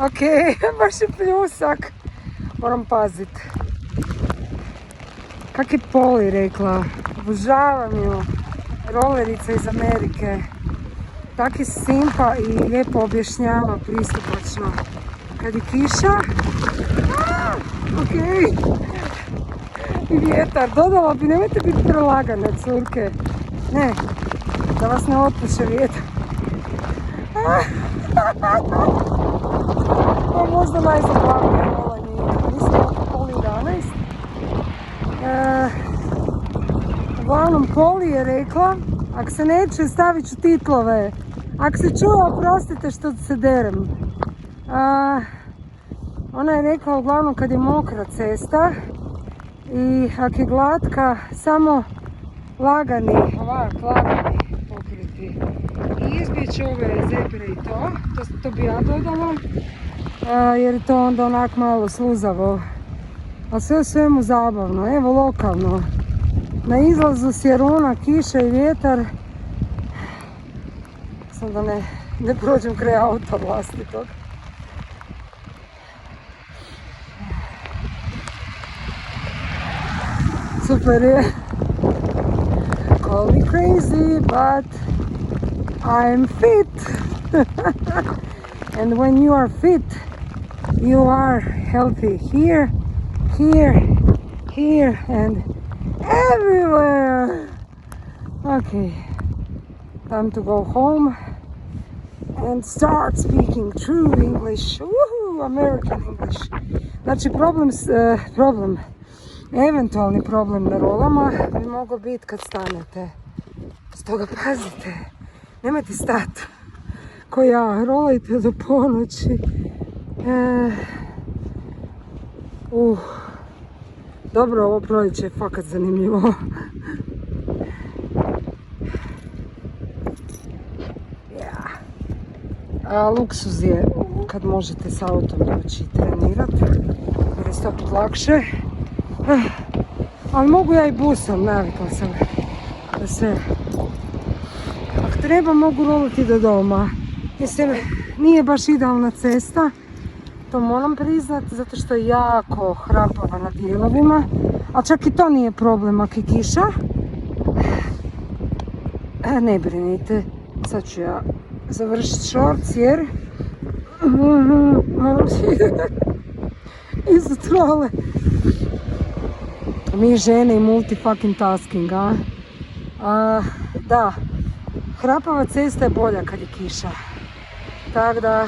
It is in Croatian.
Ok, baš je pljusak. Moram pazit. Kak je Poli rekla? Obožavam ju. Rolerica iz Amerike. Tak je simpa i lijepo objašnjava pristupačno. Kad je kiša... Ok. I vjetar. Dodala bi, nemojte biti prelagane, curke. Ne, da vas ne otpuše vjetar. Ovo je možda najzabavnije rolanje. Mislim oko 10:30. Uglavnom Poli je rekla, ako se neće stavit ću titlove. Ako se čuje, oprostite što se derem. Ona je rekla uglavnom kad je mokra cesta i ako je glatka, samo lagani pokriti. I izbjeći ove zebre i to bi ja dodala, jer je to onda onak malo sluzavo. A sve u svemu zabavno, evo lokalno. Na izlazu Sjeruna, kiša i vjetar. Sam da ne prođem kraj auta vlastitog. Super je. Call me crazy, but I'm fit. And when you are fit, you are healthy here, and everywhere. Okay, time to go home and start speaking true English. Woohoo, American English. Znači eventualni problem na rolama bi mogao biti kad stanete. Stoga pazite, nemojte stati ko ja, rolajte do ponoći. Dobro, ovo proljeće je fakat zanimljivo. Luksuz je kad možete s autom doći trenirati, jer je stopit lakše. Ali mogu ja i busom, navikla sam da sve. Ako treba mogu rolati do doma. Mislim, nije baš idealna cesta, to moram priznat, zato što je jako hrapava na dijelovima. A čak i to nije problem ako je kiša. Ne brinite, sad ću ja završiti shorts jer moram si iza trole. Mi žene i multifucking tasking, da, hrapava cesta je bolja kad je kiša. Tako da